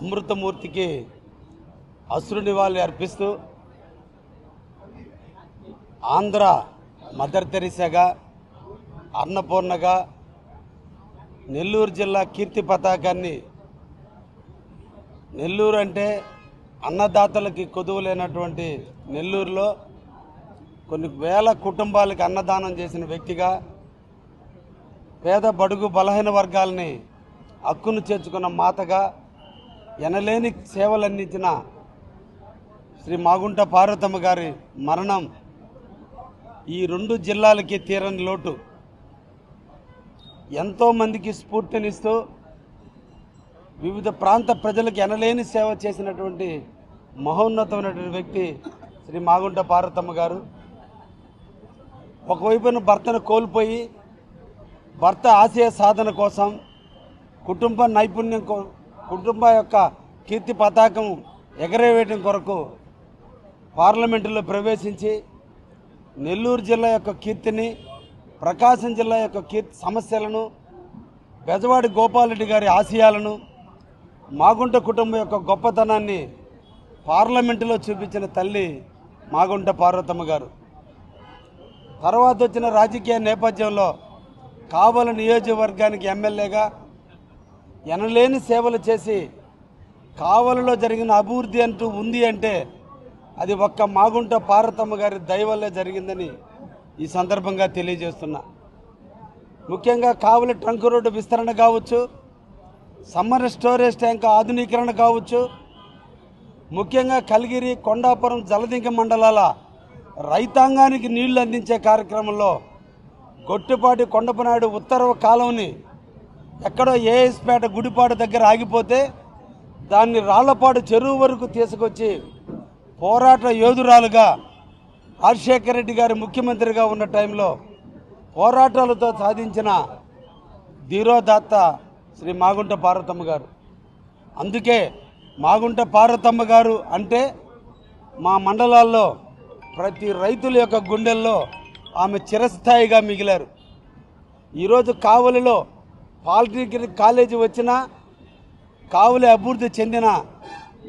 అమృతమూర్తికి అశ్రు నివాళి అర్పిస్తూ ఆంధ్ర మదర్ తెరిసాగా, అన్నపూర్ణగా నెల్లూరు జిల్లా కీర్తి పతాకాన్ని, నెల్లూరు అంటే అన్నదాతలకి కొదువు లేనటువంటి నెల్లూరులో కొన్ని వేల కుటుంబాలకి అన్నదానం చేసిన వ్యక్తిగా, పేద బడుగు బలహీన వర్గాలని హక్కును చేర్చుకున్న మాతగా, ఎనలేని సేవలు అందించిన శ్రీ మాగుంట పార్వతమ్మ గారి మరణం ఈ రెండు జిల్లాలకి తీరని లోటు. ఎంతోమందికి స్ఫూర్తినిస్తూ వివిధ ప్రాంత ప్రజలకు ఎనలేని సేవ చేసినటువంటి మహోన్నతమైనటువంటి వ్యక్తి శ్రీ మాగుంట పార్వతమ్మ గారు. ఒకవైపున భర్తను కోల్పోయి భర్త ఆశయ సాధన కోసం, కుటుంబ నైపుణ్యం, కుటుంబ యొక్క కీర్తి పతాకం ఎగరవేయడం కొరకు పార్లమెంటులో ప్రవేశించి నెల్లూరు జిల్లా యొక్క కీర్తిని, ప్రకాశం జిల్లా యొక్క కీర్తి సమస్యలను, బెజవాడి గోపాలరెడ్డి గారి ఆశయాలను, మాగుంట కుటుంబం యొక్క గొప్పతనాన్ని పార్లమెంటులో చూపించిన తల్లి మాగుంట పార్వతమ్మ గారు. తర్వాత వచ్చిన రాజకీయ నేపథ్యంలో కావలి నియోజకవర్గానికి ఎమ్మెల్యేగా ఎనలేని సేవలు చేసి కావలిలో జరిగిన అభివృద్ధి అంటూ ఉంది అంటే అది ఒక్క మాగుంట పార్వతమ్మ గారి దయ వల్లే జరిగిందని ఈ సందర్భంగా తెలియజేస్తున్నా. ముఖ్యంగా కావలి ట్రంక్ రోడ్డు విస్తరణ కావచ్చు, సమ్మర్ స్టోరేజ్ ట్యాంక్ ఆధునీకరణ కావచ్చు, ముఖ్యంగా కలిగిరి, కొండాపురం, జలదింక మండలాల రైతాంగానికి నీళ్లు అందించే కార్యక్రమంలో గొట్టిపాటి కొండపనాయుడు ఉత్తర కాలువని ఎక్కడో ఏఎస్పేట గుడిపాడు దగ్గర ఆగిపోతే దాన్ని రాళ్లపాడు చెరువు వరకు తీసుకొచ్చి పోరాట యోధురాలుగా రాజశేఖర రెడ్డి గారు ముఖ్యమంత్రిగా ఉన్న టైంలో పోరాటాలతో సాధించిన ధీరోదాత్త శ్రీ మాగుంట పార్వతమ్మ గారు. అందుకే మాగుంట పార్వతమ్మ గారు అంటే మా మండలాల్లో ప్రతి రైతుల యొక్క గుండెల్లో ఆమె చిరస్థాయిగా మిగిలారు. ఈరోజు కావలిలో పాలిటెక్నిక్ కాలేజీ వచ్చినా కావలి అభివృద్ధి చెందిన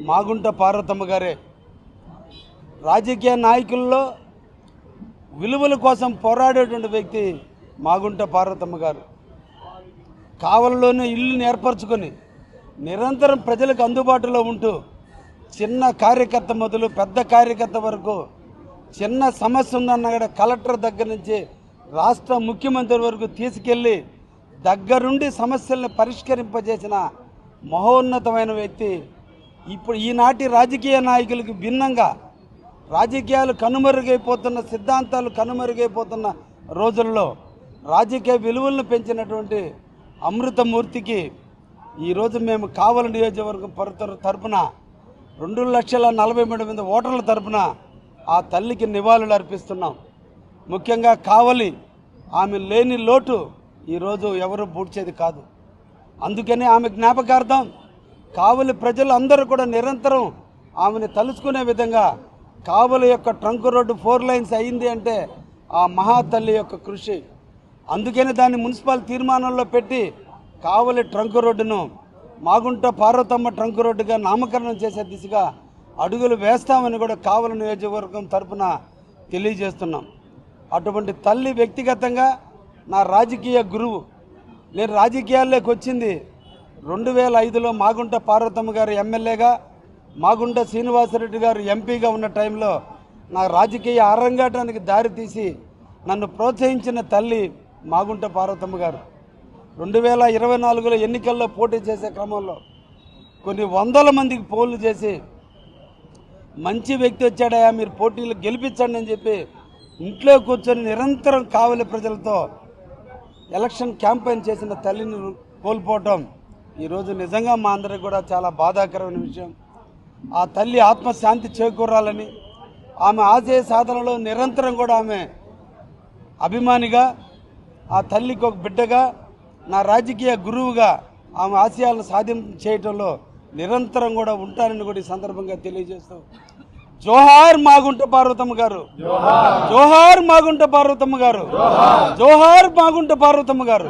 మాగుంట పార్వతమ్మ గారే. రాజకీయ నాయకుల్లో విలువల కోసం పోరాడేటువంటి వ్యక్తి మాగుంట పార్వతమ్మ గారు. కావలిలోనే ఇల్లుని ఏర్పరచుకొని నిరంతరం ప్రజలకు అందుబాటులో ఉంటూ చిన్న కార్యకర్త మొదలు పెద్ద కార్యకర్త వరకు చిన్న సమస్య ఉందన్న కూడా కలెక్టర్ దగ్గర నుంచి రాష్ట్ర ముఖ్యమంత్రి వరకు తీసుకెళ్ళి దగ్గరుండి సమస్యల్ని పరిష్కరింపజేసిన మహోన్నతమైన వ్యక్తి. ఇప్పుడు ఈనాటి రాజకీయ నాయకులకు భిన్నంగా రాజకీయాలు కనుమరుగైపోతున్న, సిద్ధాంతాలు కనుమరుగైపోతున్న రోజుల్లో రాజకీయ విలువలను పెంచినటువంటి అమృతమూర్తికి ఈరోజు మేము కావలి నియోజకవర్గం తరపున 2,43,000 మంది ఓటర్ల తరపున ఆ తల్లికి నివాళులు అర్పిస్తున్నాం. ముఖ్యంగా కావలి ఆమె లేని లోటు ఈరోజు ఎవరు పూడ్చేది కాదు. అందుకని ఆమె జ్ఞాపకార్థం కావలి ప్రజలు అందరూ కూడా నిరంతరం ఆమెను తలుచుకునే విధంగా కావలి యొక్క ట్రంక్ రోడ్డు 4 లైన్స్ అయింది అంటే ఆ మహాతల్లి యొక్క కృషి. అందుకని దాన్ని మున్సిపల్ తీర్మానంలో పెట్టి కావలి ట్రంక్ రోడ్డును మాగుంట పార్వతమ్మ ట్రంక్ రోడ్డుగా నామకరణం చేసే దిశగా అడుగులు వేస్తామని కూడా కావలి నియోజకవర్గం తరపున తెలియజేస్తున్నాం. అటువంటి తల్లి వ్యక్తిగతంగా నా రాజకీయ గురువు. నేను రాజకీయాల్లోకి వచ్చింది 2005లో మాగుంట పార్వతమ్మ గారు ఎమ్మెల్యేగా, మాగుంట శ్రీనివాసరెడ్డి గారు ఎంపీగా ఉన్న టైంలో నా రాజకీయ అరంగేటానికి దారితీసి నన్ను ప్రోత్సహించిన తల్లి మాగుంట పార్వతమ్మ గారు. 2024లో ఎన్నికల్లో పోటీ చేసే క్రమంలో కొన్ని వందల మందికి పోలు చేసి మంచి వ్యక్తి వచ్చాడయా మీరు పోటీలు గెలిపించండి అని చెప్పి ఇంట్లో కూర్చొని నిరంతరం కావలి ప్రజలతో ఎలక్షన్ క్యాంపెయిన్ చేసిన తల్లిని కోల్పోవటం ఈరోజు నిజంగా మా అందరికి కూడా చాలా బాధాకరమైన విషయం. ఆ తల్లి ఆత్మశాంతి చేకూరాలని, ఆమె ఆశయ సాధనలో నిరంతరం కూడా ఆమె అభిమానిగా, ఆ తల్లికి ఒక బిడ్డగా, నా రాజకీయ గురువుగా ఆమె ఆశయాలను సాధింపు చేయటంలో నిరంతరం కూడా ఉంటానని కూడా ఈ సందర్భంగా తెలియజేస్తూ జోహార్ మాగుంట పార్వతమ్మ గారు, జోహార్ మాగుంట పార్వతమ్మ గారు, జోహార్ మాగుంట పార్వతమ్మ గారు.